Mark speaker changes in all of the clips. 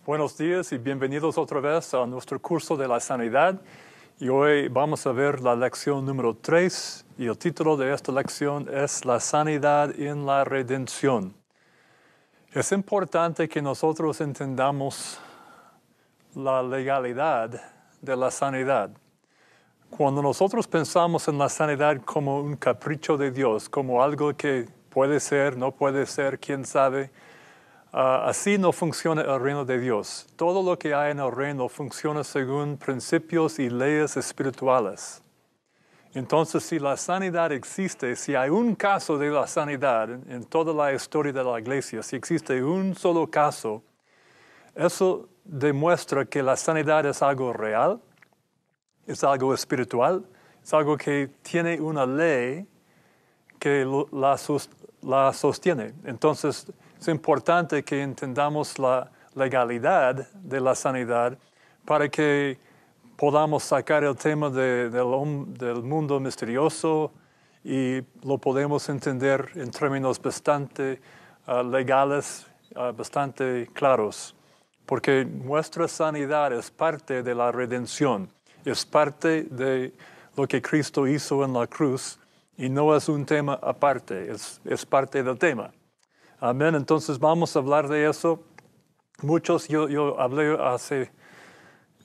Speaker 1: Buenos días y bienvenidos otra vez a nuestro curso de la sanidad. Y hoy vamos a ver la lección número 3 y el título de esta lección es La sanidad en la redención. Es importante que nosotros entendamos la legalidad de la sanidad. Cuando nosotros pensamos en la sanidad como un capricho de Dios, como algo que puede ser, no puede ser, quién sabe, así no funciona el reino de Dios. Todo lo que hay en el reino funciona según principios y leyes espirituales. Entonces, si la sanidad existe, si hay un caso de la sanidad en toda la historia de la iglesia, si existe un solo caso, eso demuestra que la sanidad es algo real, es algo espiritual, es algo que tiene una ley que la sostiene. Entonces, es importante que entendamos la legalidad de la sanidad para que podamos sacar el tema del mundo misterioso y lo podemos entender en términos bastante legales, bastante claros. Porque nuestra sanidad es parte de la redención, es parte de lo que Cristo hizo en la cruz y no es un tema aparte, es parte del tema. Amén. Entonces vamos a hablar de eso. Yo hablé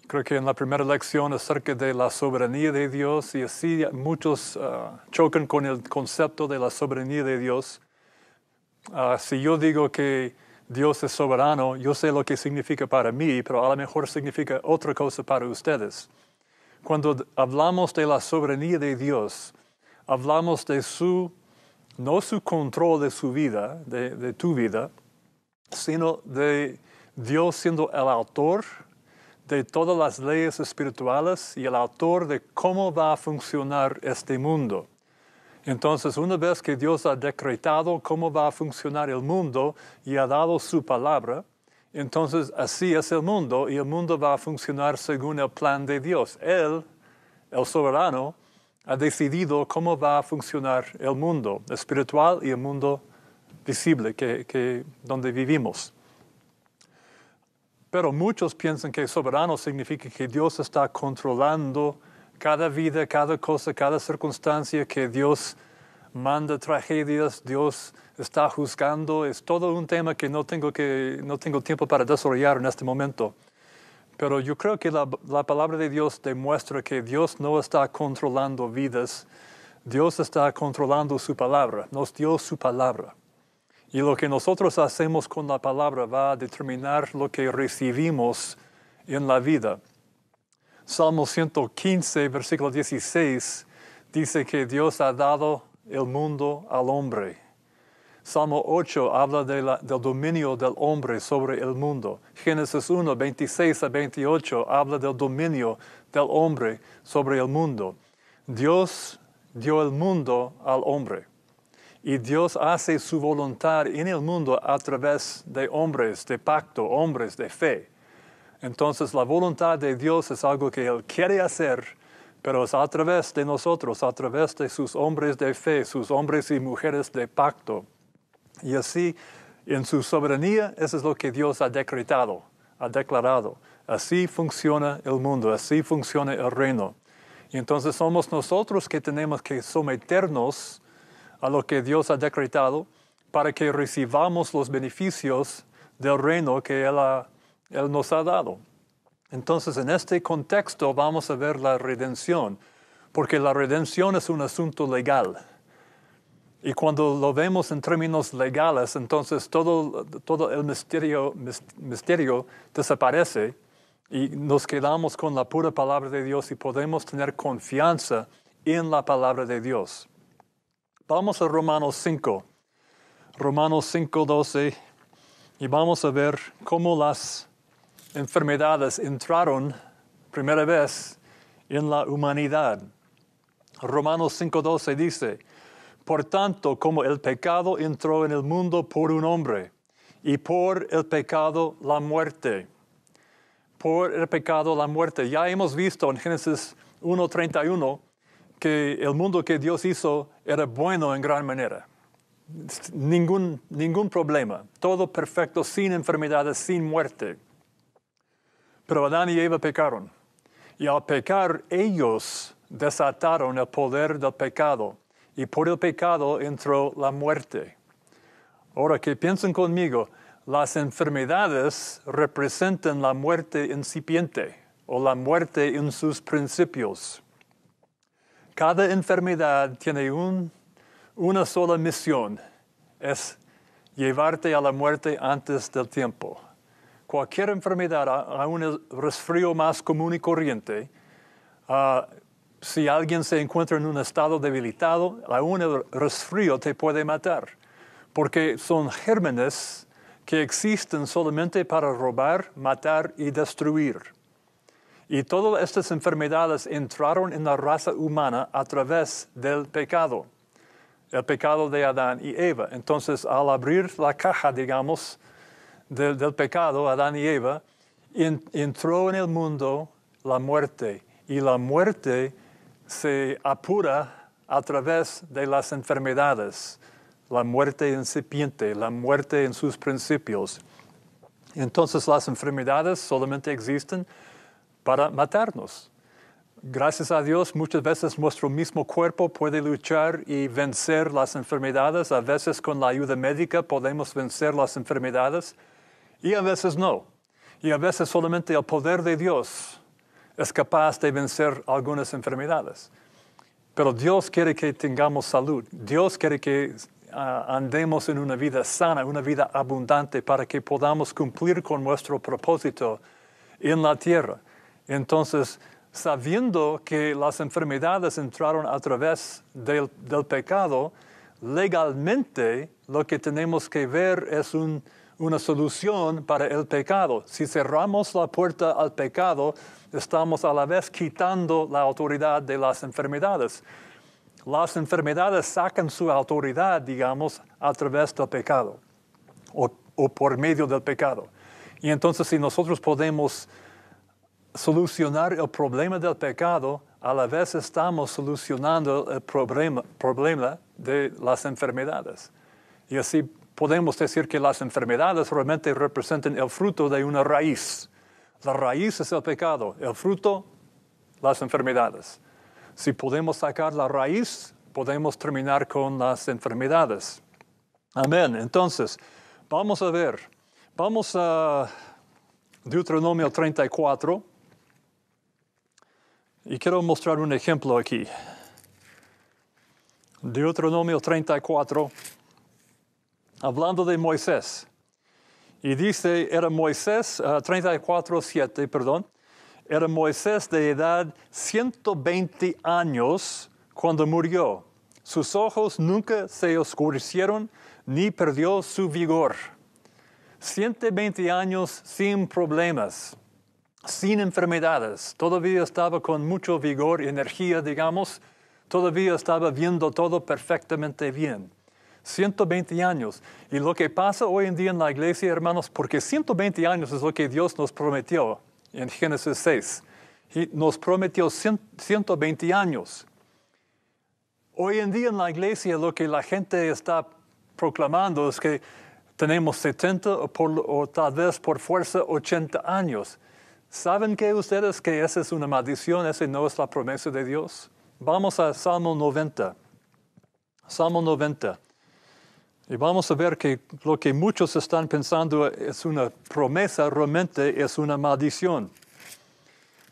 Speaker 1: creo que en la primera lección acerca de la soberanía de Dios y así muchos chocan con el concepto de la soberanía de Dios. Si yo digo que Dios es soberano, yo sé lo que significa para mí, pero a lo mejor significa otra cosa para ustedes. Cuando hablamos de la soberanía de Dios, hablamos de no su control de su vida, de tu vida, sino de Dios siendo el autor de todas las leyes espirituales y el autor de cómo va a funcionar este mundo. Entonces, una vez que Dios ha decretado cómo va a funcionar el mundo y ha dado su palabra, entonces así es el mundo y el mundo va a funcionar según el plan de Dios. Él, el soberano, ha decidido cómo va a funcionar el mundo espiritual y el mundo visible donde vivimos. Pero muchos piensan que soberano significa que Dios está controlando cada vida, cada cosa, cada circunstancia, que Dios manda tragedias, Dios está juzgando. Es todo un tema que no tengo tiempo para desarrollar en este momento. Pero yo creo que la palabra de Dios demuestra que Dios no está controlando vidas. Dios está controlando su palabra. Nos dio su palabra. Y lo que nosotros hacemos con la palabra va a determinar lo que recibimos en la vida. Salmo 115, versículo 16, dice que Dios ha dado el mundo al hombre. Salmo 8 habla del dominio del hombre sobre el mundo. Génesis 1, 26 a 28 habla del dominio del hombre sobre el mundo. Dios dio el mundo al hombre. Y Dios hace su voluntad en el mundo a través de hombres de pacto, hombres de fe. Entonces la voluntad de Dios es algo que Él quiere hacer, pero es a través de nosotros, a través de sus hombres de fe, sus hombres y mujeres de pacto. Y así, en su soberanía, eso es lo que Dios ha decretado, ha declarado. Así funciona el mundo, así funciona el reino. Y entonces somos nosotros que tenemos que someternos a lo que Dios ha decretado para que recibamos los beneficios del reino que Él nos ha dado. Entonces, en este contexto vamos a ver la redención, porque la redención es un asunto legal. Y cuando lo vemos en términos legales, entonces todo el misterio desaparece y nos quedamos con la pura palabra de Dios y podemos tener confianza en la palabra de Dios. Vamos a Romanos 5, 12, y vamos a ver cómo las enfermedades entraron primera vez en la humanidad. Romanos 5:12 dice: Por tanto, como el pecado entró en el mundo por un hombre, y por el pecado la muerte. Por el pecado la muerte. Ya hemos visto en Génesis 1:31 que el mundo que Dios hizo era bueno en gran manera. Ningún problema. Todo perfecto, sin enfermedades, sin muerte. Pero Adán y Eva pecaron. Y al pecar, ellos desataron el poder del pecado. Y por el pecado entró la muerte. Ahora que piensen conmigo, las enfermedades representan la muerte incipiente o la muerte en sus principios. Cada enfermedad tiene una sola misión, es llevarte a la muerte antes del tiempo. Cualquier enfermedad, aún el resfrío más común y corriente, si alguien se encuentra en un estado debilitado, aún el resfrío te puede matar, porque son gérmenes que existen solamente para robar, matar y destruir. Y todas estas enfermedades entraron en la raza humana a través del pecado, el pecado de Adán y Eva. Entonces, al abrir la caja, digamos, del pecado, Adán y Eva, entró en el mundo la muerte. Y la muerte se apura a través de las enfermedades, la muerte incipiente, la muerte en sus principios. Entonces, las enfermedades solamente existen para matarnos. Gracias a Dios, muchas veces nuestro mismo cuerpo puede luchar y vencer las enfermedades. A veces con la ayuda médica podemos vencer las enfermedades y a veces no. Y a veces solamente el poder de Dios es capaz de vencer algunas enfermedades. Pero Dios quiere que tengamos salud. Dios quiere que andemos en una vida sana, una vida abundante para que podamos cumplir con nuestro propósito en la tierra. Entonces, sabiendo que las enfermedades entraron a través del pecado, legalmente lo que tenemos que ver es una solución para el pecado. Si cerramos la puerta al pecado, estamos a la vez quitando la autoridad de las enfermedades. Las enfermedades sacan su autoridad, digamos, a través del pecado o por medio del pecado. Y entonces, si nosotros podemos solucionar el problema del pecado, a la vez estamos solucionando el problema de las enfermedades. Y así podemos decir que las enfermedades realmente representan el fruto de una raíz. La raíz es el pecado, el fruto, las enfermedades. Si podemos sacar la raíz, podemos terminar con las enfermedades. Amén. Entonces, vamos a ver. Vamos a Deuteronomio 34. Y quiero mostrar un ejemplo aquí. Deuteronomio 34, hablando de Moisés. Y dice, era Moisés, 34:7, perdón, era Moisés de edad 120 años cuando murió. Sus ojos nunca se oscurecieron ni perdió su vigor. 120 años sin problemas, sin enfermedades. Todavía estaba con mucho vigor y energía, digamos. Todavía estaba viendo todo perfectamente bien. 120 años. Y lo que pasa hoy en día en la iglesia, hermanos, porque 120 años es lo que Dios nos prometió en Génesis 6. Y nos prometió 120 años. Hoy en día en la iglesia lo que la gente está proclamando es que tenemos 70 o tal vez por fuerza 80 años. ¿Saben qué ustedes que esa es una maldición? Esa no es la promesa de Dios. Vamos a Salmo 90. Salmo 90. Y vamos a ver que lo que muchos están pensando es una promesa, realmente es una maldición.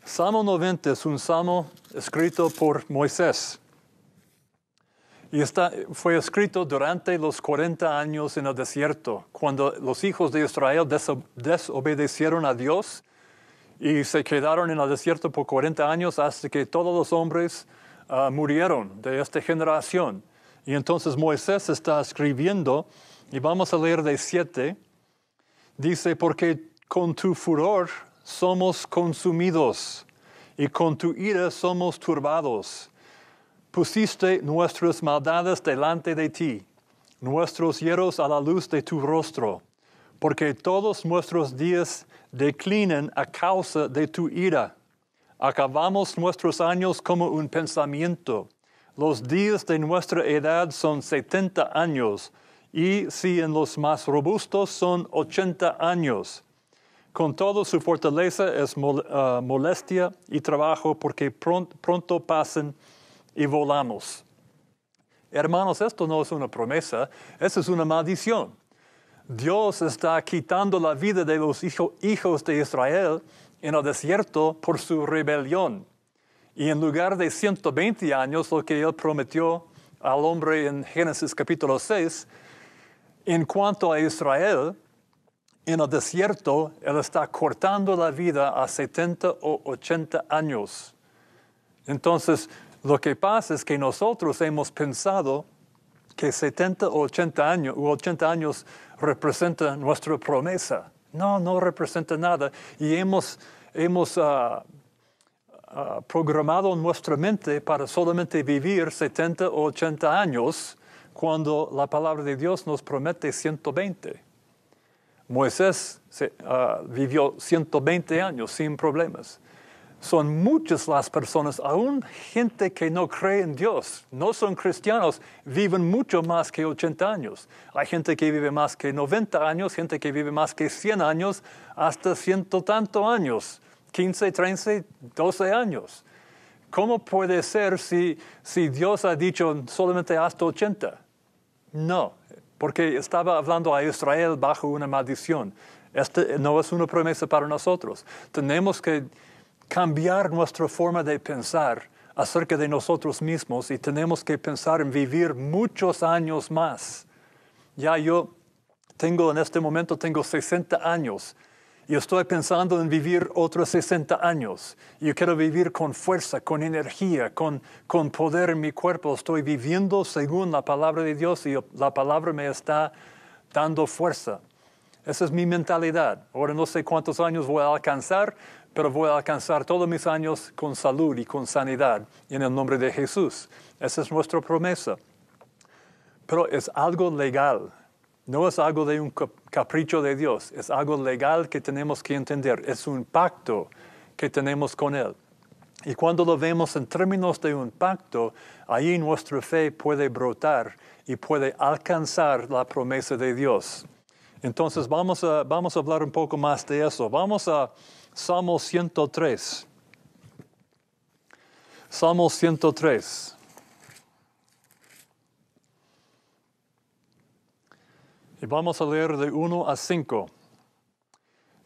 Speaker 1: Salmo 90 es un salmo escrito por Moisés. Y fue escrito durante los 40 años en el desierto, cuando los hijos de Israel desobedecieron a Dios y se quedaron en el desierto por 40 años hasta que todos los hombres murieron de esta generación. Y entonces Moisés está escribiendo, y vamos a leer de 7, dice, porque con tu furor somos consumidos, y con tu ira somos turbados. Pusiste nuestras maldades delante de ti, nuestros hierros a la luz de tu rostro, porque todos nuestros días declinan a causa de tu ira. Acabamos nuestros años como un pensamiento. Los días de nuestra edad son 70 años, y si en los más robustos son 80 años. Con todo, su fortaleza es molestia y trabajo porque pronto pasan y volamos. Hermanos, esto no es una promesa, eso es una maldición. Dios está quitando la vida de los hijos de Israel en el desierto por su rebelión. Y en lugar de 120 años, lo que Él prometió al hombre en Génesis capítulo 6, en cuanto a Israel, en el desierto, Él está cortando la vida a 70 o 80 años. Entonces, lo que pasa es que nosotros hemos pensado que 70 o 80 años representa nuestra promesa. No, no representa nada. Y hemos programado nuestra mente para solamente vivir 70 o 80 años cuando la palabra de Dios nos promete 120. Moisés vivió 120 años sin problemas. Son muchas las personas, aún gente que no cree en Dios, no son cristianos, viven mucho más que 80 años. Hay gente que vive más que 90 años, gente que vive más que 100 años, hasta 100 tanto años, 15, 13, 12 años. ¿Cómo puede ser si Dios ha dicho solamente hasta 80? No, porque estaba hablando a Israel bajo una maldición. Esta no es una promesa para nosotros. Tenemos que cambiar nuestra forma de pensar acerca de nosotros mismos y tenemos que pensar en vivir muchos años más. Ya yo en este momento tengo 60 años y estoy pensando en vivir otros 60 años. Yo quiero vivir con fuerza, con energía, con poder en mi cuerpo. Estoy viviendo según la palabra de Dios y la palabra me está dando fuerza. Esa es mi mentalidad. Ahora no sé cuántos años voy a alcanzar, pero voy a alcanzar todos mis años con salud y con sanidad en el nombre de Jesús. Esa es nuestra promesa. Pero es algo legal. No es algo de un capricho de Dios. Es algo legal que tenemos que entender. Es un pacto que tenemos con Él. Y cuando lo vemos en términos de un pacto, ahí nuestra fe puede brotar y puede alcanzar la promesa de Dios. Entonces vamos a hablar un poco más de eso. Vamos a Salmo 103. Salmo 103. Y vamos a leer de 1 a 5.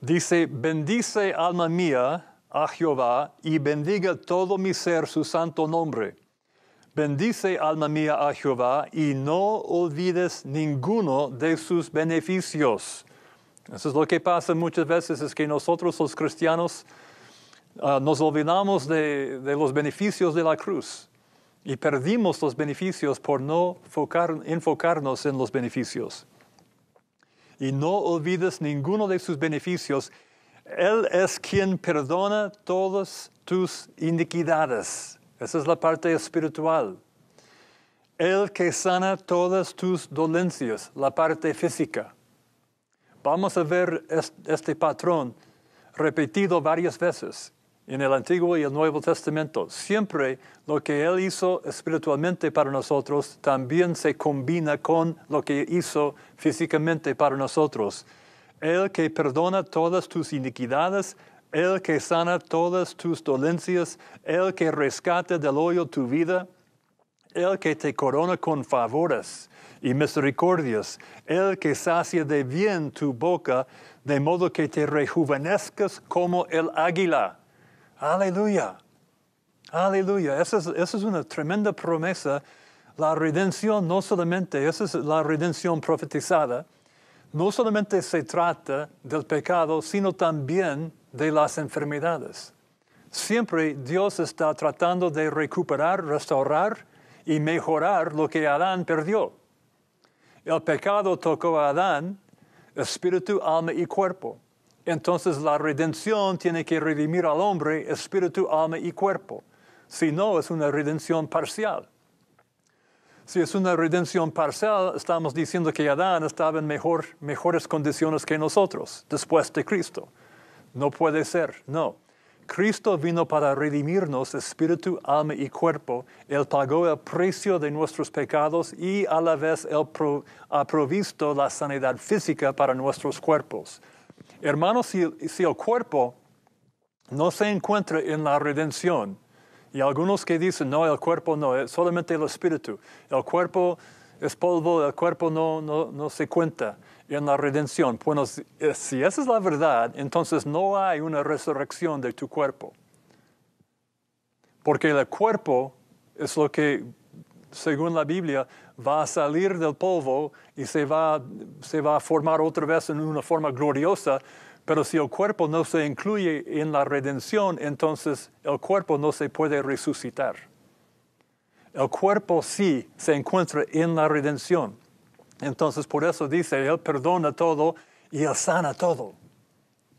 Speaker 1: Dice, bendice alma mía a Jehová y bendiga todo mi ser su santo nombre. Bendice alma mía a Jehová y no olvides ninguno de sus beneficios. Eso es lo que pasa muchas veces, es que nosotros los cristianos nos olvidamos de los beneficios de la cruz y perdimos los beneficios por no enfocarnos en los beneficios. Y no olvides ninguno de sus beneficios. Él es quien perdona todas tus iniquidades. Esa es la parte espiritual. Él que sana todas tus dolencias, la parte física. Vamos a ver este patrón repetido varias veces en el Antiguo y el Nuevo Testamento. Siempre lo que Él hizo espiritualmente para nosotros también se combina con lo que hizo físicamente para nosotros. Él que perdona todas tus iniquidades, Él que sana todas tus dolencias, Él que rescata del hoyo tu vida, Él que te corona con favores y misericordias, Él que sacia de bien tu boca, de modo que te rejuvenezcas como el águila. Aleluya, aleluya. Esa es una tremenda promesa. La redención no solamente, esa es la redención profetizada, no solamente se trata del pecado, sino también de las enfermedades. Siempre Dios está tratando de recuperar, restaurar y mejorar lo que Adán perdió. El pecado tocó a Adán, espíritu, alma y cuerpo. Entonces la redención tiene que redimir al hombre, espíritu, alma y cuerpo. Si no, es una redención parcial. Si es una redención parcial, estamos diciendo que Adán estaba en mejores condiciones que nosotros, después de Cristo. No puede ser, no. Cristo vino para redimirnos espíritu, alma y cuerpo. Él pagó el precio de nuestros pecados y a la vez Él ha provisto la sanidad física para nuestros cuerpos. Hermanos, si el cuerpo no se encuentra en la redención, y algunos que dicen, no, el cuerpo no, es solamente el espíritu. El cuerpo es polvo, el cuerpo no se cuenta en la redención. Bueno, si esa es la verdad, entonces no hay una resurrección de tu cuerpo. Porque el cuerpo es lo que, según la Biblia, va a salir del polvo y se va a formar otra vez en una forma gloriosa. Pero si el cuerpo no se incluye en la redención, entonces el cuerpo no se puede resucitar. El cuerpo sí se encuentra en la redención. Entonces por eso dice, Él perdona todo y Él sana todo.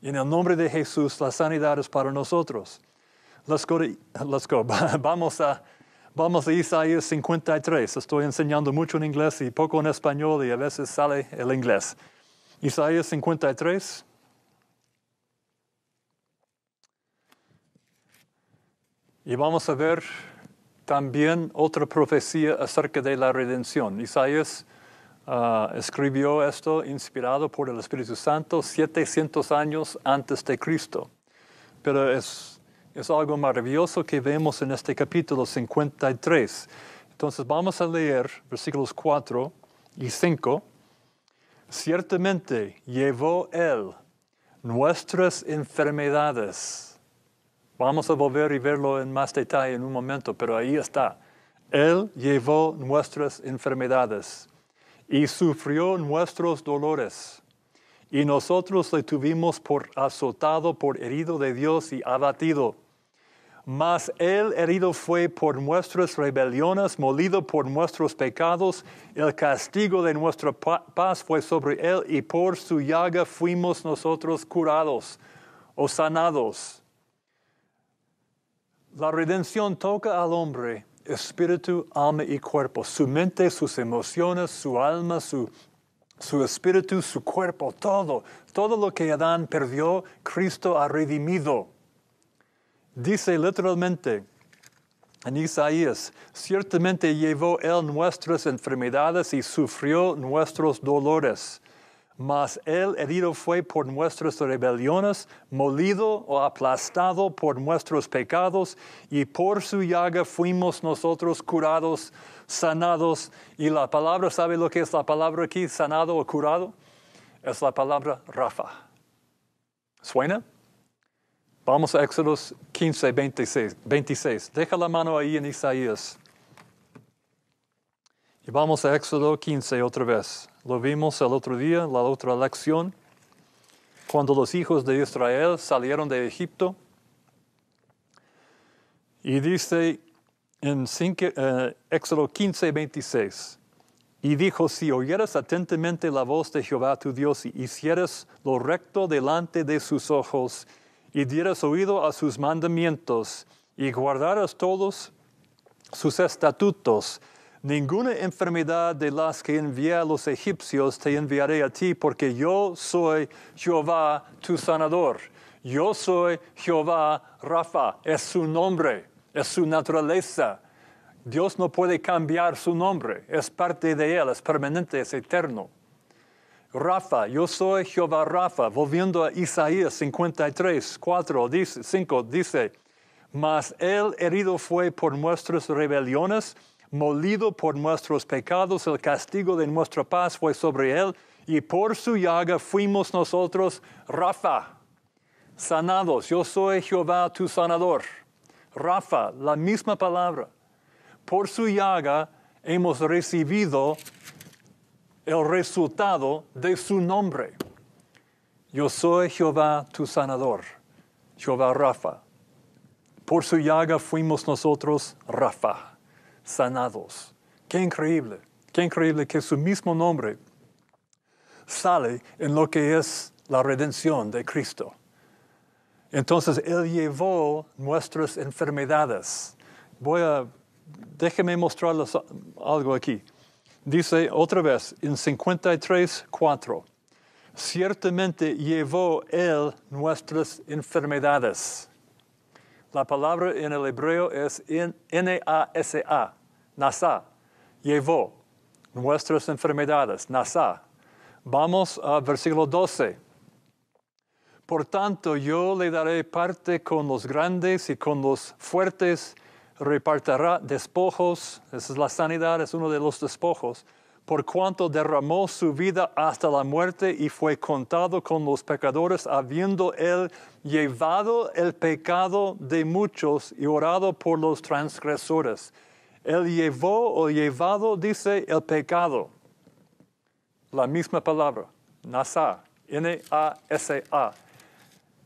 Speaker 1: En el nombre de Jesús, la sanidad es para nosotros. Let's go. Vamos a Isaías 53. Estoy enseñando mucho en inglés y poco en español y a veces sale el inglés. Isaías 53. Y vamos a ver también otra profecía acerca de la redención. Isaías escribió esto inspirado por el Espíritu Santo 700 años antes de Cristo. Pero es algo maravilloso que vemos en este capítulo 53. Entonces vamos a leer versículos 4 y 5. Ciertamente llevó Él nuestras enfermedades. Vamos a volver y verlo en más detalle en un momento, pero ahí está. Él llevó nuestras enfermedades y sufrió nuestros dolores. Y nosotros le tuvimos por azotado, por herido de Dios y abatido. Mas Él herido fue por nuestras rebeliones, molido por nuestros pecados. El castigo de nuestra paz fue sobre Él, y por su llaga fuimos nosotros curados o sanados. La redención toca al hombre, espíritu, alma y cuerpo, su mente, sus emociones, su alma, su espíritu, su cuerpo, todo lo que Adán perdió, Cristo ha redimido. Dice literalmente en Isaías, ciertamente llevó Él nuestras enfermedades y sufrió nuestros dolores. Mas Él herido fue por nuestras rebeliones, molido o aplastado por nuestros pecados, y por su llaga fuimos nosotros curados, sanados. Y la palabra, ¿sabe lo que es la palabra aquí, sanado o curado? Es la palabra Rafa. ¿Suena? Vamos a Éxodos 15, 26. Deja la mano ahí en Isaías. Y vamos a Éxodo 15 otra vez. Lo vimos el otro día, la otra lección. Cuando los hijos de Israel salieron de Egipto. Y dice en Éxodo 15, 26. Y dijo, si oyeras atentamente la voz de Jehová tu Dios y hicieras lo recto delante de sus ojos, y dieras oído a sus mandamientos, y guardaras todos sus estatutos, ninguna enfermedad de las que envié a los egipcios te enviaré a ti, porque yo soy Jehová tu sanador. Yo soy Jehová Rafa, es su nombre, es su naturaleza. Dios no puede cambiar su nombre, es parte de Él, es permanente, es eterno. Rafa, yo soy Jehová Rafa. Volviendo a Isaías 53, 5, dice, mas Él herido fue por nuestras rebeliones, molido por nuestros pecados, el castigo de nuestra paz fue sobre Él, y por su llaga fuimos nosotros, Rafa, sanados. Yo soy Jehová tu sanador. Rafa, la misma palabra. Por su llaga hemos recibido el resultado de su nombre. Yo soy Jehová tu sanador, Jehová Rafa. Por su llaga fuimos nosotros, Rafa, sanados. Qué increíble que su mismo nombre sale en lo que es la redención de Cristo. Entonces Él llevó nuestras enfermedades. Déjeme mostrarles algo aquí. Dice otra vez en 53, 4. Ciertamente llevó Él nuestras enfermedades. La palabra en el hebreo es N-A-S-A, Nasa. Llevó nuestras enfermedades, Nasa. Vamos a versículo 12. Por tanto, yo le daré parte con los grandes y con los fuertes repartirá despojos. Esa es la sanidad, es uno de los despojos. Por cuanto derramó su vida hasta la muerte y fue contado con los pecadores, habiendo él llevado el pecado de muchos y orado por los transgresores. Él llevó o llevado, dice, el pecado. La misma palabra, nasa, N-A-S-A.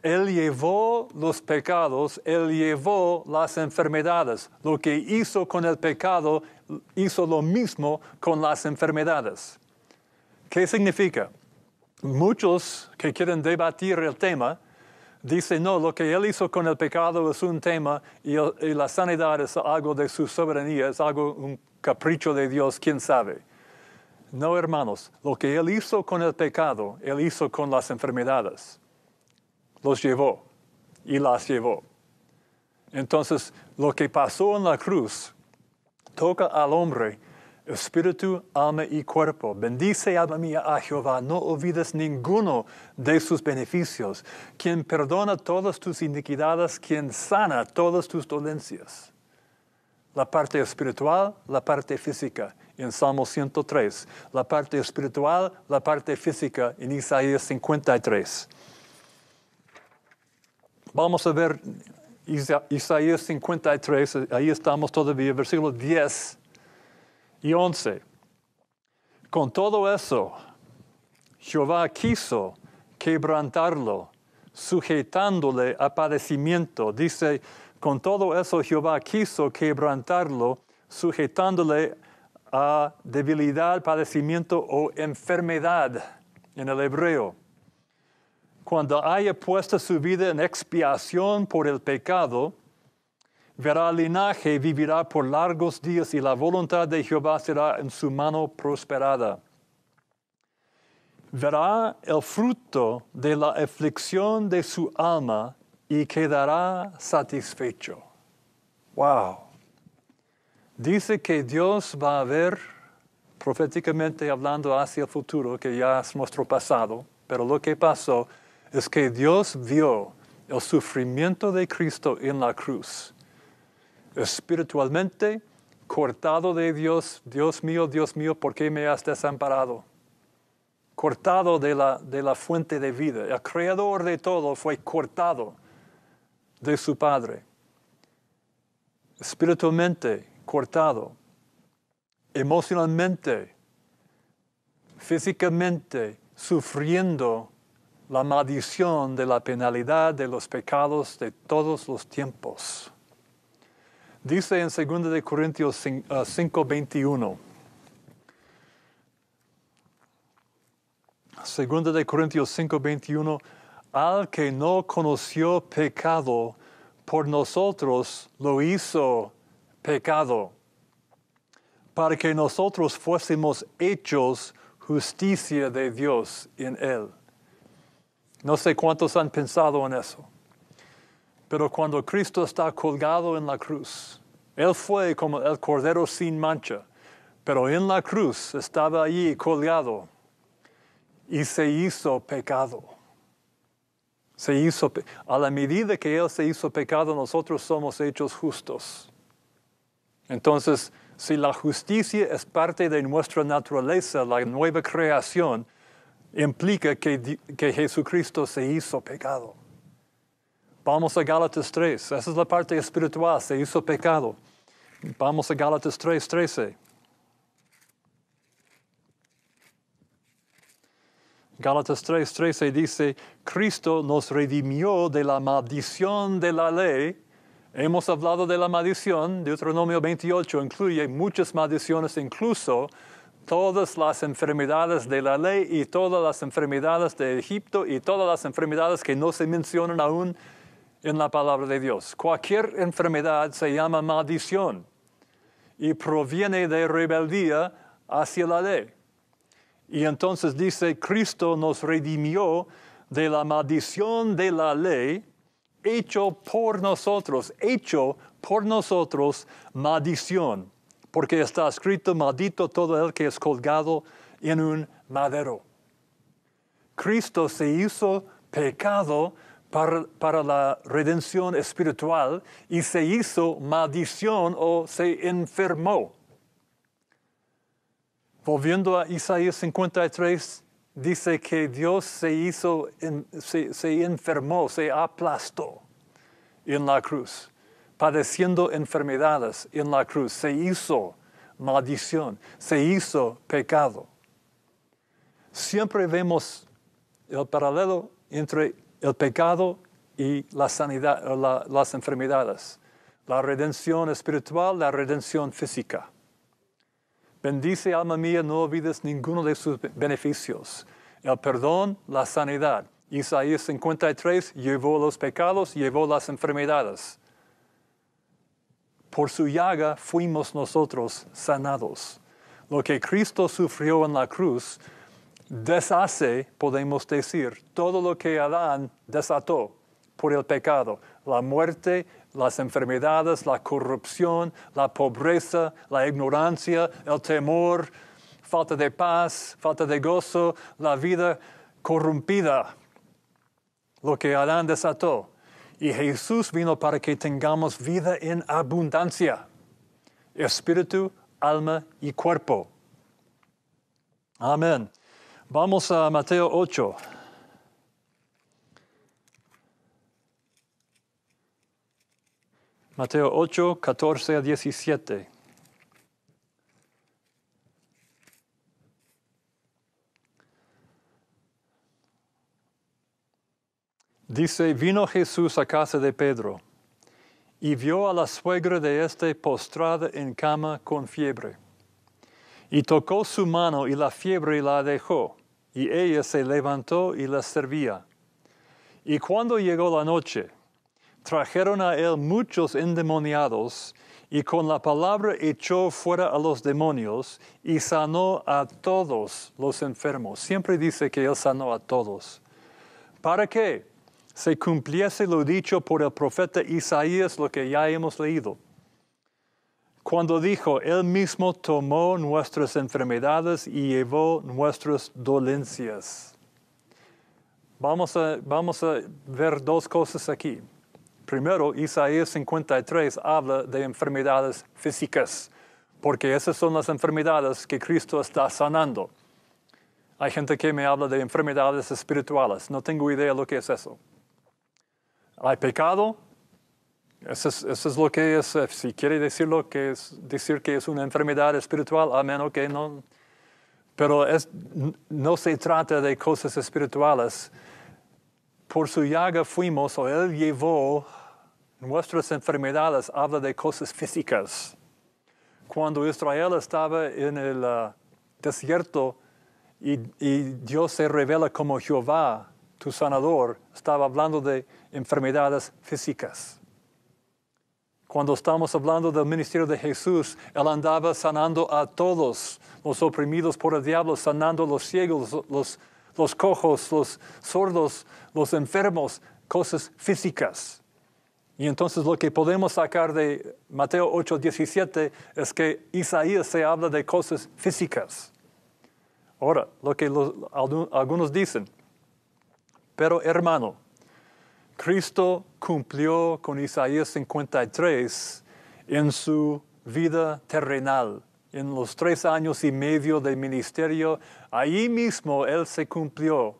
Speaker 1: Él llevó los pecados, Él llevó las enfermedades. Lo que hizo con el pecado, hizo lo mismo con las enfermedades. ¿Qué significa? Muchos que quieren debatir el tema, dicen, no, lo que Él hizo con el pecado es un tema y la sanidad es algo de su soberanía, es algo, un capricho de Dios, quién sabe. No, hermanos, lo que Él hizo con el pecado, Él hizo con las enfermedades. Los llevó y las llevó. Entonces, lo que pasó en la cruz toca al hombre, espíritu, alma y cuerpo. Bendice, alma mía, a Jehová. No olvides ninguno de sus beneficios. Quien perdona todas tus iniquidades, quien sana todas tus dolencias. La parte espiritual, la parte física. En Salmo 103. La parte espiritual, la parte física en Isaías 53. Vamos a ver Isaías 53, ahí estamos todavía, versículos 10 y 11. Con todo eso, Jehová quiso quebrantarlo, sujetándole a padecimiento. Dice, con todo eso Jehová quiso quebrantarlo, sujetándole a debilidad, padecimiento o enfermedad en el hebreo. Cuando haya puesto su vida en expiación por el pecado, verá linaje y vivirá por largos días y la voluntad de Jehová será en su mano prosperada. Verá el fruto de la aflicción de su alma y quedará satisfecho. Wow. Dice que Dios va a ver, proféticamente hablando hacia el futuro, que ya es nuestro pasado, pero lo que pasó es que Dios vio el sufrimiento de Cristo en la cruz. Espiritualmente, cortado de Dios, Dios mío, ¿por qué me has desamparado? Cortado de la fuente de vida. El creador de todo fue cortado de su Padre. Espiritualmente, cortado. Emocionalmente, físicamente, sufriendo la maldición de la penalidad de los pecados de todos los tiempos. Dice en 2 Corintios 5:21. 2 Corintios 5:21. Al que no conoció pecado, por nosotros lo hizo pecado, para que nosotros fuésemos hechos justicia de Dios en él. No sé cuántos han pensado en eso. Pero cuando Cristo está colgado en la cruz, Él fue como el cordero sin mancha, pero en la cruz estaba allí colgado y se hizo pecado. A la medida que Él se hizo pecado, nosotros somos hechos justos. Entonces, si la justicia es parte de nuestra naturaleza, la nueva creación, implica que Jesucristo se hizo pecado. Vamos a Gálatas 3. Esa es la parte espiritual. Se hizo pecado. Vamos a Gálatas 3:13. Gálatas 3:13 dice, Cristo nos redimió de la maldición de la ley. Hemos hablado de la maldición. Deuteronomio 28 incluye muchas maldiciones, incluso todas las enfermedades de la ley y todas las enfermedades de Egipto y todas las enfermedades que no se mencionan aún en la palabra de Dios. Cualquier enfermedad se llama maldición y proviene de rebeldía hacia la ley. Y entonces dice, Cristo nos redimió de la maldición de la ley, hecho por nosotros maldición. Porque está escrito, maldito todo el que es colgado en un madero. Cristo se hizo pecado para la redención espiritual y se hizo maldición o se enfermó. Volviendo a Isaías 53, dice que Dios se enfermó, se aplastó en la cruz, padeciendo enfermedades en la cruz. Se hizo maldición, se hizo pecado. Siempre vemos el paralelo entre el pecado y la sanidad, las enfermedades. La redención espiritual, la redención física. Bendice, alma mía, no olvides ninguno de sus beneficios. El perdón, la sanidad. Isaías 53 llevó los pecados, llevó las enfermedades. Por su llaga fuimos nosotros sanados. Lo que Cristo sufrió en la cruz deshace, podemos decir, todo lo que Adán desató por el pecado. La muerte, las enfermedades, la corrupción, la pobreza, la ignorancia, el temor, falta de paz, falta de gozo, la vida corrompida. Lo que Adán desató. Y Jesús vino para que tengamos vida en abundancia. Espíritu, alma y cuerpo. Amén. Vamos a Mateo 8. Mateo 8, 14 a 17. Dice, vino Jesús a casa de Pedro y vio a la suegra de éste postrada en cama con fiebre. Y tocó su mano y la fiebre la dejó, y ella se levantó y la servía. Y cuando llegó la noche, trajeron a él muchos endemoniados, y con la palabra echó fuera a los demonios, y sanó a todos los enfermos. Siempre dice que él sanó a todos. ¿Para qué? Se cumpliese lo dicho por el profeta Isaías, lo que ya hemos leído. Cuando dijo, Él mismo tomó nuestras enfermedades y llevó nuestras dolencias. Vamos a ver dos cosas aquí. Primero, Isaías 53 habla de enfermedades físicas, porque esas son las enfermedades que Cristo está sanando. Hay gente que me habla de enfermedades espirituales. No tengo idea de lo que es eso. Hay pecado, eso es lo que es. Si quiere decirlo, que es decir que es una enfermedad espiritual, amén, ok, no. Pero no se trata de cosas espirituales. Por su llaga fuimos, o Él llevó nuestras enfermedades, habla de cosas físicas. Cuando Israel estaba en el desierto y Dios se revela como Jehová, tu sanador, estaba hablando de enfermedades físicas. Cuando estamos hablando del ministerio de Jesús, Él andaba sanando a todos los oprimidos por el diablo, sanando a los ciegos, los cojos, los sordos, los enfermos, cosas físicas. Y entonces lo que podemos sacar de Mateo 8:17 es que Isaías se habla de cosas físicas. Ahora, lo que algunos dicen, pero hermano, Cristo cumplió con Isaías 53 en su vida terrenal. En los 3 años y medio de ministerio, ahí mismo Él se cumplió.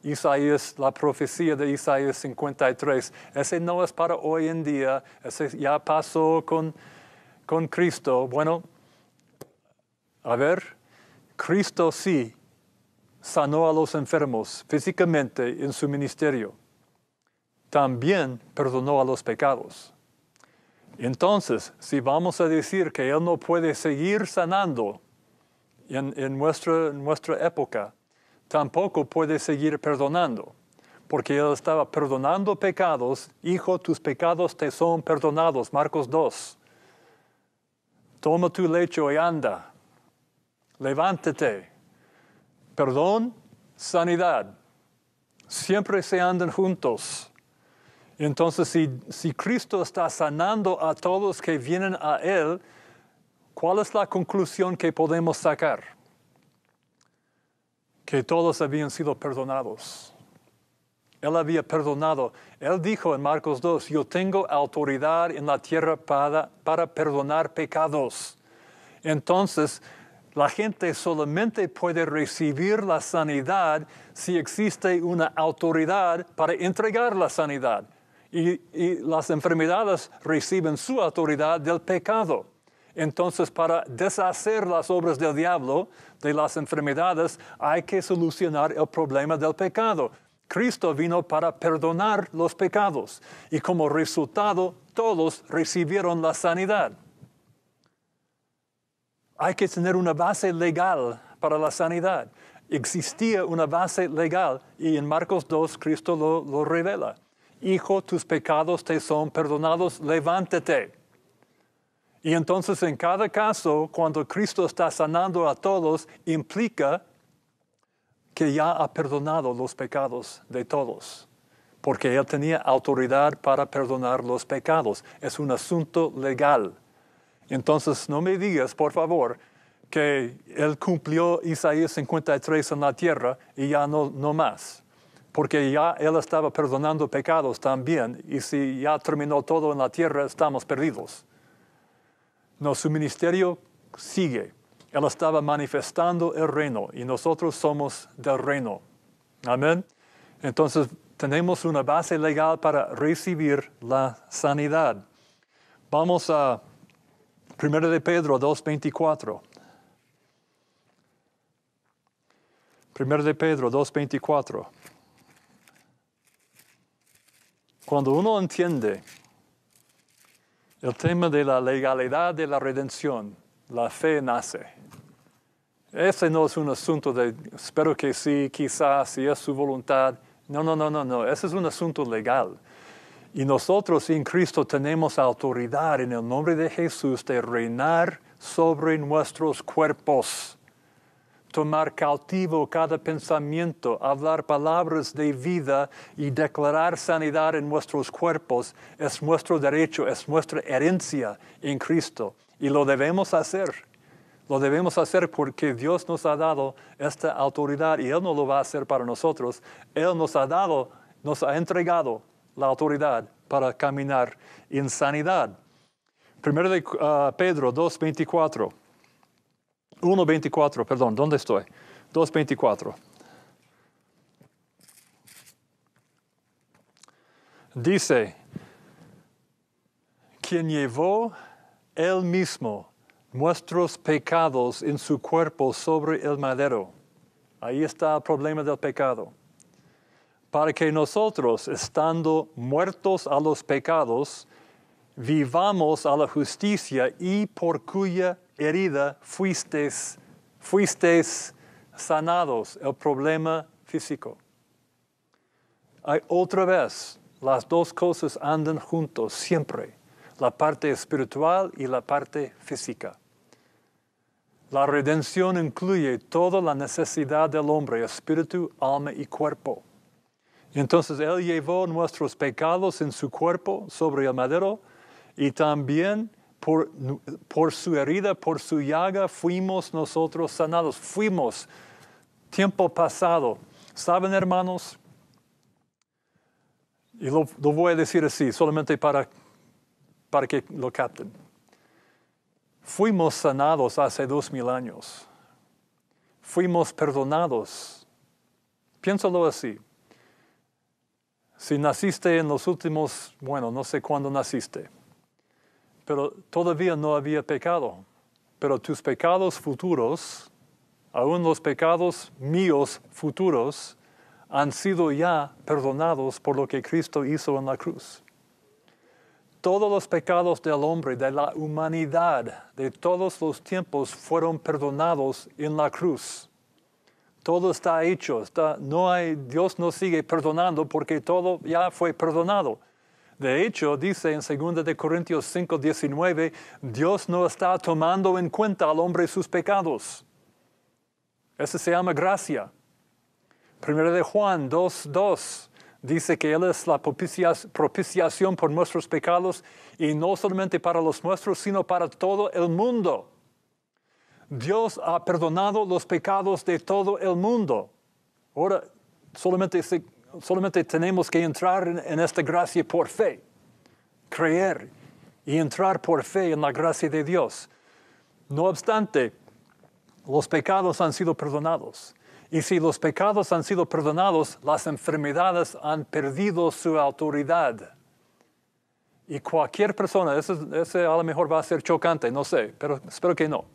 Speaker 1: Isaías, la profecía de Isaías 53. Ese no es para hoy en día, ese ya pasó con Cristo. Bueno, a ver, Cristo sí sanó a los enfermos físicamente en su ministerio. También perdonó a los pecados. Entonces, si vamos a decir que Él no puede seguir sanando en nuestra época, tampoco puede seguir perdonando, porque Él estaba perdonando pecados. Hijo, tus pecados te son perdonados. Marcos 2. Toma tu lecho y anda. Levántate. Perdón, sanidad. Siempre se andan juntos. Entonces, si Cristo está sanando a todos que vienen a Él, ¿cuál es la conclusión que podemos sacar? Que todos habían sido perdonados. Él había perdonado. Él dijo en Marcos 2, yo tengo autoridad en la tierra para perdonar pecados. Entonces, la gente solamente puede recibir la sanidad si existe una autoridad para entregar la sanidad. Y las enfermedades reciben su autoridad del pecado. Entonces, para deshacer las obras del diablo, de las enfermedades, hay que solucionar el problema del pecado. Cristo vino para perdonar los pecados y como resultado todos recibieron la sanidad. Hay que tener una base legal para la sanidad. Existía una base legal y en Marcos 2 Cristo lo revela. Hijo, tus pecados te son perdonados, levántate. Y entonces en cada caso, cuando Cristo está sanando a todos, implica que ya ha perdonado los pecados de todos, porque Él tenía autoridad para perdonar los pecados. Es un asunto legal. Entonces no me digas, por favor, que Él cumplió Isaías 53 en la tierra y ya no más. Porque ya Él estaba perdonando pecados también, y si ya terminó todo en la tierra, estamos perdidos. No, su ministerio sigue. Él estaba manifestando el reino y nosotros somos del reino. Amén. Entonces tenemos una base legal para recibir la sanidad. Vamos a 1 de Pedro 2:24. 1 de Pedro 2:24. Cuando uno entiende el tema de la legalidad de la redención, la fe nace. Ese no es un asunto de, espero que sí, quizás, si es su voluntad. No. Ese es un asunto legal. Y nosotros en Cristo tenemos autoridad en el nombre de Jesús de reinar sobre nuestros cuerpos. Tomar cautivo cada pensamiento, hablar palabras de vida y declarar sanidad en nuestros cuerpos es nuestro derecho, es nuestra herencia en Cristo. Y lo debemos hacer. Lo debemos hacer porque Dios nos ha dado esta autoridad y Él no lo va a hacer para nosotros. Él nos ha entregado la autoridad para caminar en sanidad. 1 de Pedro 2:24. 1:24, perdón, ¿dónde estoy? 2:24. Dice, quien llevó Él mismo nuestros pecados en su cuerpo sobre el madero. Ahí está el problema del pecado. Para que nosotros, estando muertos a los pecados, vivamos a la justicia y por cuya herida fuisteis sanados, el problema físico. Hay otra vez, las dos cosas andan juntos siempre, la parte espiritual y la parte física. La redención incluye toda la necesidad del hombre, espíritu, alma y cuerpo. Entonces Él llevó nuestros pecados en su cuerpo sobre el madero y también por su herida, por su llaga, fuimos nosotros sanados. Fuimos, tiempo pasado. ¿Saben, hermanos? Y lo voy a decir así, solamente para que lo capten. Fuimos sanados hace 2000 años. Fuimos perdonados. Piénsalo así. Si naciste en los últimos, no sé cuándo naciste, pero todavía no había pecado. Pero tus pecados futuros, aún los pecados míos futuros, han sido ya perdonados por lo que Cristo hizo en la cruz. Todos los pecados del hombre, de la humanidad, de todos los tiempos, fueron perdonados en la cruz. Todo está hecho. Dios no sigue perdonando porque todo ya fue perdonado. De hecho, dice en 2 Corintios 5:19, Dios no está tomando en cuenta al hombre sus pecados. Eso se llama gracia. 1 de Juan 2:2 dice que Él es la propiciación por nuestros pecados y no solamente para los nuestros, sino para todo el mundo. Dios ha perdonado los pecados de todo el mundo. Ahora, solamente solamente tenemos que entrar en esta gracia por fe, creer y entrar por fe en la gracia de Dios. No obstante, los pecados han sido perdonados. Y si los pecados han sido perdonados, las enfermedades han perdido su autoridad. Y cualquier persona, ese a lo mejor va a ser chocante, no sé, pero espero que no.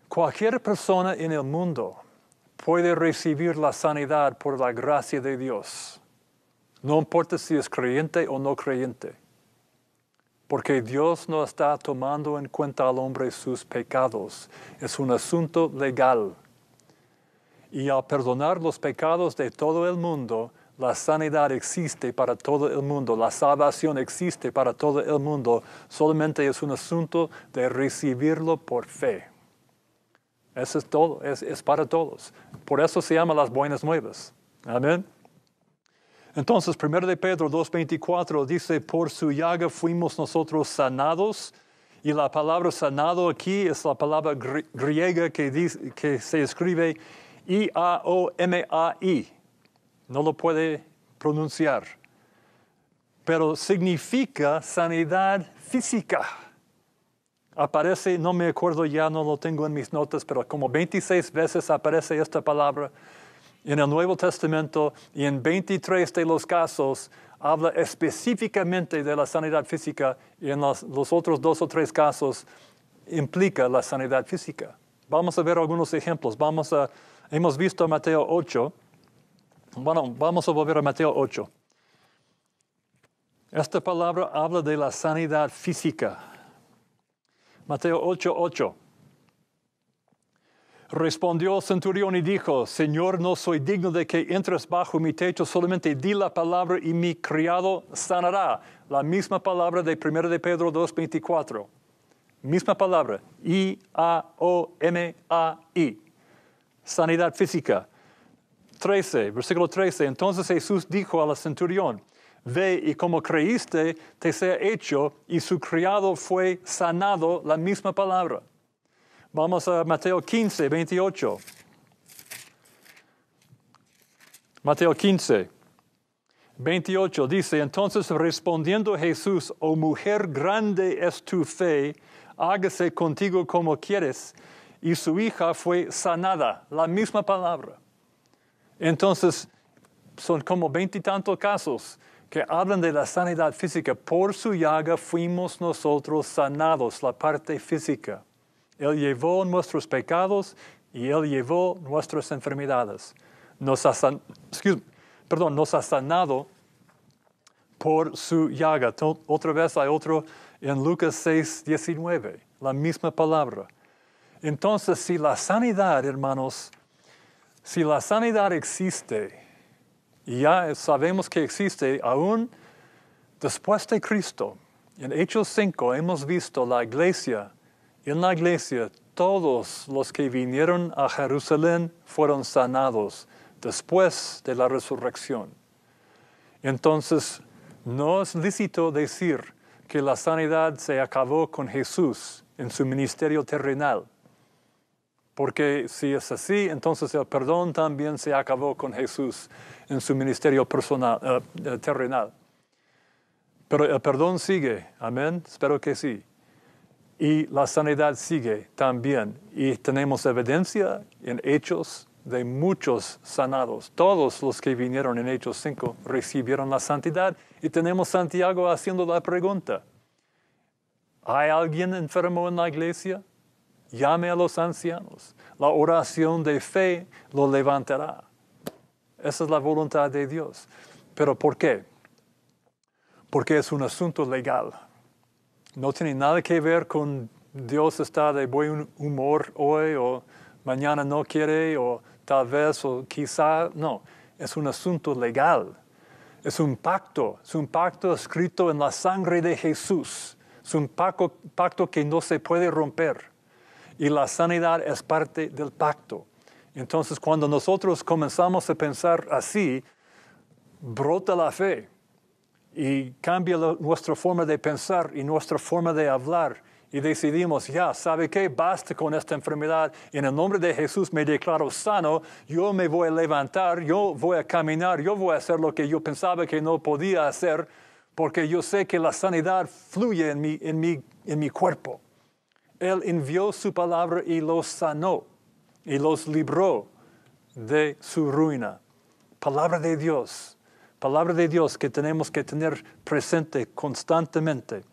Speaker 1: Cualquier persona en el mundo puede recibir la sanidad por la gracia de Dios. No importa si es creyente o no creyente. Porque Dios no está tomando en cuenta al hombre sus pecados. Es un asunto legal. Y al perdonar los pecados de todo el mundo, la sanidad existe para todo el mundo. La salvación existe para todo el mundo. Solamente es un asunto de recibirlo por fe. Eso es todo. Es para todos. Por eso se llama las buenas nuevas. Amén. Entonces, 1 de Pedro 2:24 dice, por su llaga fuimos nosotros sanados. Y la palabra sanado aquí es la palabra griega que se escribe I-A-O-M-A-I. No lo puede pronunciar. Pero significa sanidad física. Aparece, no me acuerdo ya, no lo tengo en mis notas, pero como 26 veces aparece esta palabra en el Nuevo Testamento, y en 23 de los casos habla específicamente de la sanidad física, y en los otros 2 o 3 casos implica la sanidad física. Vamos a ver algunos ejemplos. Hemos visto Mateo 8. Bueno, vamos a volver a Mateo 8. Esta palabra habla de la sanidad física. Mateo 8:8. Respondió el centurión y dijo, Señor, no soy digno de que entres bajo mi techo, solamente di la palabra y mi criado sanará. La misma palabra de 1 de Pedro 2:24. Misma palabra, I-A-O-M-A-I. Sanidad física. 13, versículo 13. Entonces Jesús dijo al centurión, ve y como creíste, te sea hecho, y su criado fue sanado. La misma palabra. Vamos a Mateo 15:28. Mateo 15:28 dice, entonces respondiendo Jesús, oh mujer, grande es tu fe, hágase contigo como quieres. Y su hija fue sanada. La misma palabra. Entonces, son como 20 y tantos casos que hablan de la sanidad física. Por su llaga fuimos nosotros sanados, la parte física. Él llevó nuestros pecados y Él llevó nuestras enfermedades. Nos ha sanado por su llaga. Otra vez hay otro en Lucas 6:19, la misma palabra. Entonces, si la sanidad, hermanos, si la sanidad existe, y ya sabemos que existe aún después de Cristo, en Hechos 5 hemos visto la iglesia. En la iglesia, todos los que vinieron a Jerusalén fueron sanados después de la resurrección. Entonces, no es lícito decir que la sanidad se acabó con Jesús en su ministerio terrenal. Porque si es así, entonces el perdón también se acabó con Jesús en su ministerio terrenal. Pero el perdón sigue, amén, espero que sí. Y la sanidad sigue también. Y tenemos evidencia en Hechos de muchos sanados. Todos los que vinieron en Hechos 5 recibieron la santidad. Y tenemos Santiago haciendo la pregunta. ¿Hay alguien enfermo en la iglesia? Llame a los ancianos. La oración de fe lo levantará. Esa es la voluntad de Dios. ¿Pero por qué? Porque es un asunto legal. No tiene nada que ver con Dios está de buen humor hoy o mañana no quiere o tal vez o quizá. No, es un asunto legal. Es un pacto escrito en la sangre de Jesús. Es un pacto que no se puede romper. Y la sanidad es parte del pacto. Entonces, cuando nosotros comenzamos a pensar así, brota la fe y cambia nuestra forma de pensar y nuestra forma de hablar y decidimos, ya, ¿sabe qué? Basta con esta enfermedad. En el nombre de Jesús me declaro sano. Yo me voy a levantar, yo voy a caminar, yo voy a hacer lo que yo pensaba que no podía hacer, porque yo sé que la sanidad fluye en mi cuerpo. Él envió su palabra y los sanó y los libró de su ruina. Palabra de Dios que tenemos que tener presente constantemente.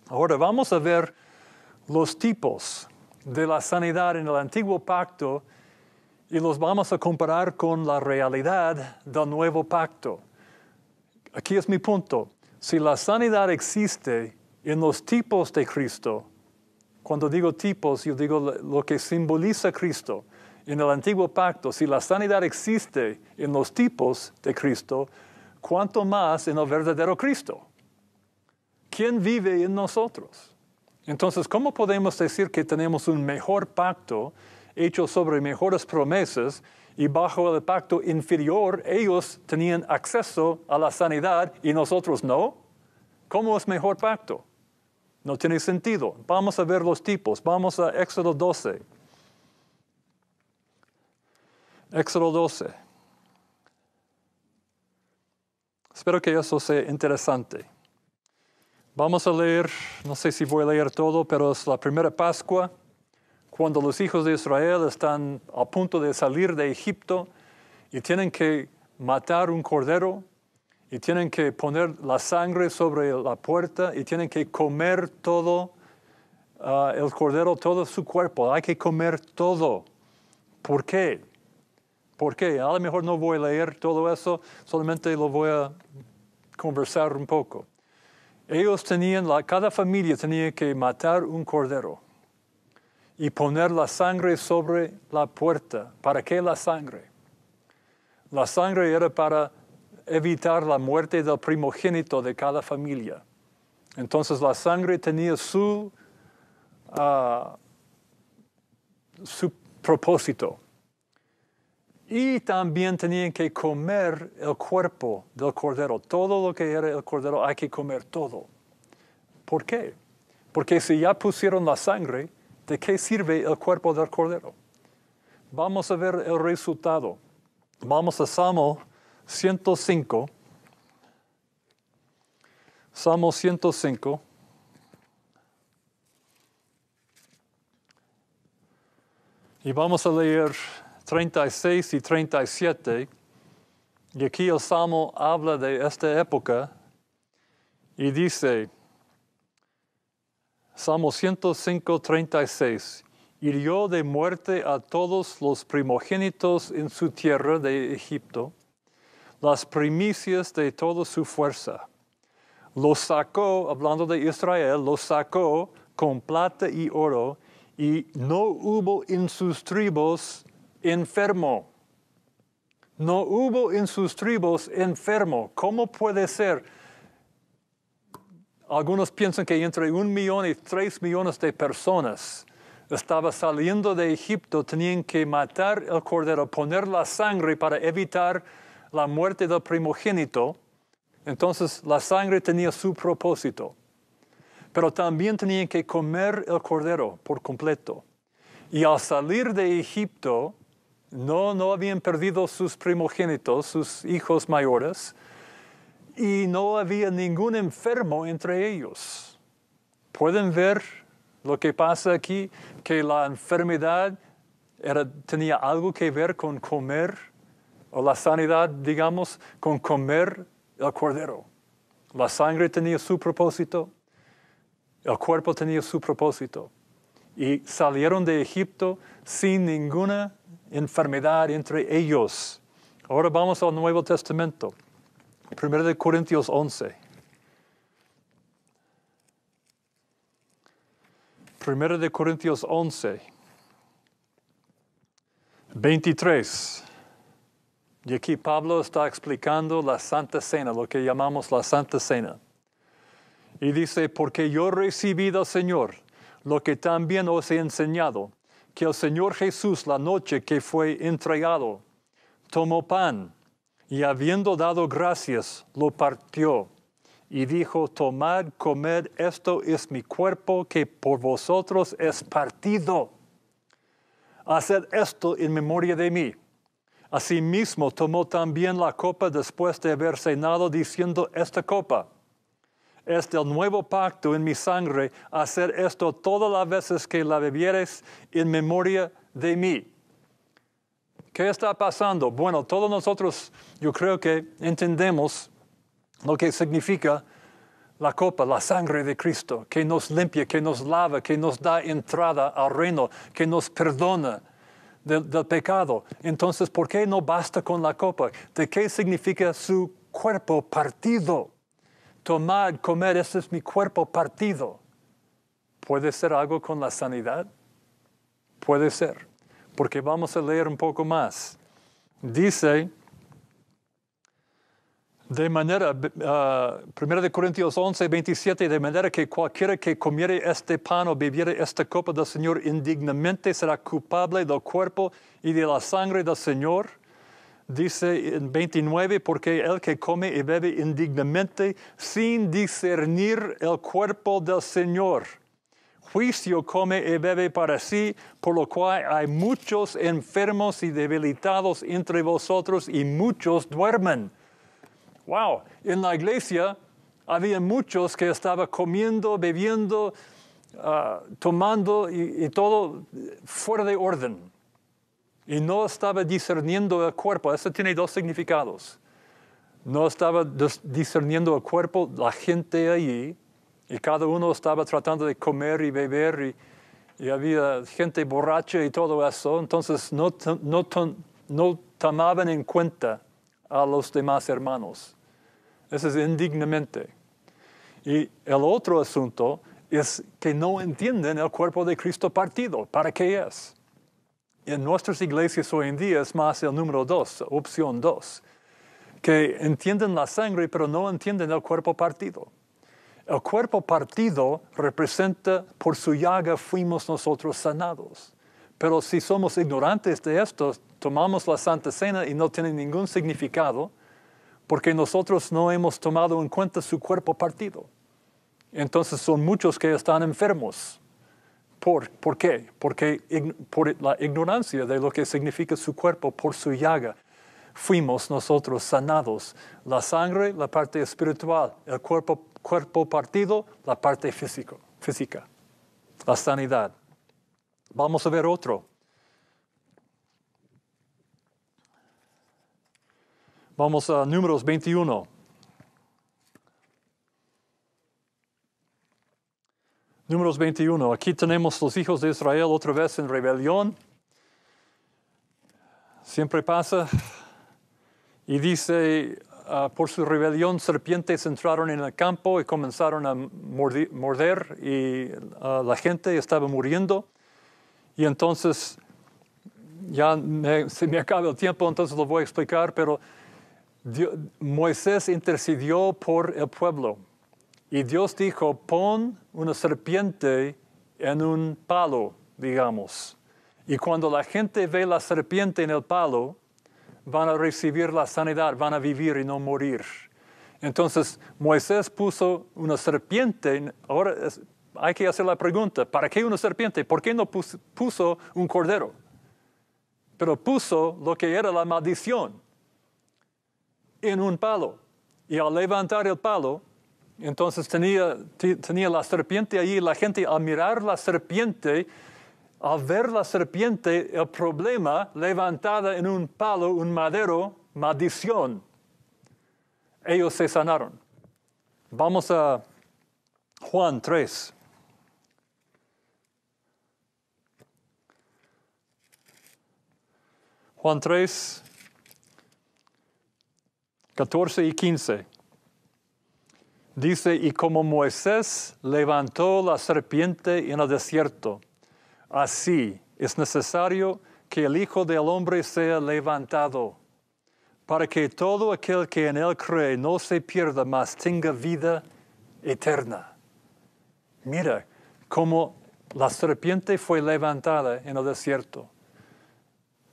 Speaker 1: Ahora vamos a ver los tipos de la sanidad en el antiguo pacto y los vamos a comparar con la realidad del nuevo pacto. Aquí es mi punto. Si la sanidad existe en los tipos de Cristo, cuando digo tipos, yo digo lo que simboliza Cristo. En el antiguo pacto, si la sanidad existe en los tipos de Cristo, ¿cuánto más en el verdadero Cristo? ¿Quién vive en nosotros? Entonces, ¿cómo podemos decir que tenemos un mejor pacto hecho sobre mejores promesas y bajo el pacto inferior ellos tenían acceso a la sanidad y nosotros no? ¿Cómo es mejor pacto? No tiene sentido. Vamos a ver los tipos. Vamos a Éxodo 12. Éxodo 12. Espero que eso sea interesante. Vamos a leer, no sé si voy a leer todo, pero es la primera Pascua, cuando los hijos de Israel están a punto de salir de Egipto y tienen que matar un cordero y tienen que poner la sangre sobre la puerta y tienen que comer todo el cordero, todo su cuerpo. Hay que comer todo. ¿Por qué? ¿Por qué? A lo mejor no voy a leer todo eso, solamente lo voy a conversar un poco. Ellos cada familia tenía que matar un cordero y poner la sangre sobre la puerta. ¿Para qué la sangre? La sangre era para evitar la muerte del primogénito de cada familia. Entonces la sangre tenía su propósito. Y también tenían que comer el cuerpo del cordero. Todo lo que era el cordero hay que comer todo. ¿Por qué? Porque si ya pusieron la sangre, ¿de qué sirve el cuerpo del cordero? Vamos a ver el resultado. Vamos a Salmo 105. Salmo 105. Y vamos a leer 36 y 37. Y aquí el Salmo habla de esta época y dice, Salmo 105, 36, hirió de muerte a todos los primogénitos en su tierra de Egipto, las primicias de toda su fuerza. Los sacó, hablando de Israel, los sacó con plata y oro, y no hubo en sus tribus enfermo. No hubo en sus tribus enfermo. ¿Cómo puede ser? Algunos piensan que entre 1 millón y 3 millones de personas estaba saliendo de Egipto, tenían que matar el cordero, poner la sangre para evitar la muerte del primogénito. Entonces la sangre tenía su propósito. Pero también tenían que comer el cordero por completo. Y al salir de Egipto, no habían perdido sus primogénitos, sus hijos mayores, y no había ningún enfermo entre ellos. ¿Pueden ver lo que pasa aquí? Que la enfermedad tenía algo que ver con comer, o la sanidad, digamos, con comer el cordero. La sangre tenía su propósito, el cuerpo tenía su propósito. Y salieron de Egipto sin ninguna enfermedad entre ellos. Ahora vamos al Nuevo Testamento. 1 Corintios 11. 1 Corintios 11. 23. Y aquí Pablo está explicando la Santa Cena, lo que llamamos la Santa Cena. Y dice, porque yo recibí del Señor lo que también os he enseñado, que el Señor Jesús, la noche que fue entregado, tomó pan y habiendo dado gracias, lo partió y dijo, tomad, comed, esto es mi cuerpo que por vosotros es partido. Haced esto en memoria de mí. Asimismo tomó también la copa después de haber cenado, diciendo, esta copa es del nuevo pacto en mi sangre. Haced esto todas las veces que la bebiereis en memoria de mí. ¿Qué está pasando? Bueno, todos nosotros, yo creo que entendemos lo que significa la copa, la sangre de Cristo, que nos limpia, que nos lava, que nos da entrada al reino, que nos perdona del pecado. Entonces, ¿por qué no basta con la copa? ¿De qué significa su cuerpo partido? Tomad, comed, este es mi cuerpo partido. ¿Puede ser algo con la sanidad? Puede ser, porque vamos a leer un poco más. Dice, de manera, 1 Corintios 11, 27, de manera que cualquiera que comiere este pan o bebiere esta copa del Señor indignamente será culpable del cuerpo y de la sangre del Señor. Dice en 29, porque el que come y bebe indignamente sin discernir el cuerpo del Señor, juicio come y bebe para sí, por lo cual hay muchos enfermos y debilitados entre vosotros y muchos duermen. Wow, en la iglesia había muchos que estaban comiendo, bebiendo, tomando y todo fuera de orden. Y no estaba discerniendo el cuerpo. Eso tiene dos significados. No estaba discerniendo el cuerpo, la gente allí, y cada uno estaba tratando de comer y beber, y había gente borracha y todo eso. Entonces no tomaban en cuenta a los demás hermanos. Eso es indignamente. Y el otro asunto es que no entienden el cuerpo de Cristo partido. ¿Para qué es? En nuestras iglesias hoy en día es más el número 2, opción 2, que entienden la sangre pero no entienden el cuerpo partido. El cuerpo partido representa, por su llaga fuimos nosotros sanados. Pero si somos ignorantes de esto, tomamos la Santa Cena y no tiene ningún significado, porque nosotros no hemos tomado en cuenta su cuerpo partido. Entonces son muchos que están enfermos. ¿Por qué? Porque por la ignorancia de lo que significa su cuerpo, por su llaga, fuimos nosotros sanados. La sangre, la parte espiritual, el cuerpo partido, la parte física, la sanidad. Vamos a ver otro. Vamos a Números 21. Números 21. Aquí tenemos los hijos de Israel otra vez en rebelión. Siempre pasa. Y dice, por su rebelión, serpientes entraron en el campo y comenzaron a morder y la gente estaba muriendo. Y entonces, se me acaba el tiempo, entonces lo voy a explicar, pero Moisés intercedió por el pueblo. Y Dios dijo, pon una serpiente en un palo, digamos. Y cuando la gente ve la serpiente en el palo, van a recibir la sanidad, van a vivir y no morir. Entonces, Moisés puso una serpiente. Ahora hay que hacer la pregunta, ¿para qué una serpiente? ¿Por qué no puso un cordero? Pero puso lo que era la maldición en un palo. Y al levantar el palo, entonces tenía la serpiente allí. La gente al mirar la serpiente, al ver la serpiente, el problema levantada en un palo, un madero, maldición, ellos se sanaron. Vamos a Juan 3. Juan 3, 14 y 15. Dice, y como Moisés levantó la serpiente en el desierto, así es necesario que el Hijo del Hombre sea levantado, para que todo aquel que en él cree no se pierda, mas tenga vida eterna. Mira cómo la serpiente fue levantada en el desierto.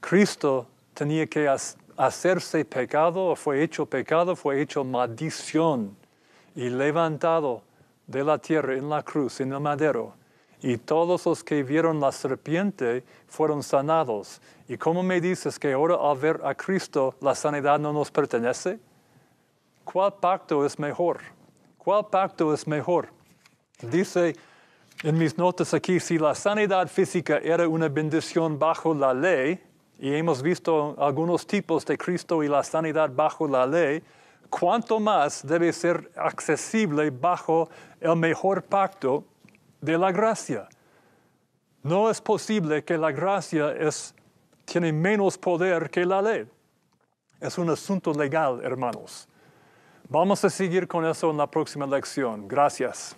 Speaker 1: Cristo tenía que hacerse pecado, fue hecho maldición y levantado de la tierra en la cruz, en el madero. Y todos los que vieron la serpiente fueron sanados. ¿Y cómo me dices que ahora al ver a Cristo la sanidad no nos pertenece? ¿Cuál pacto es mejor? ¿Cuál pacto es mejor? Dice en mis notas aquí, si la sanidad física era una bendición bajo la ley, y hemos visto algunos tipos de Cristo y la sanidad bajo la ley, ¿cuánto más debe ser accesible bajo el mejor pacto de la gracia? No es posible que la gracia tiene menos poder que la ley. Es un asunto legal, hermanos. Vamos a seguir con eso en la próxima lección. Gracias.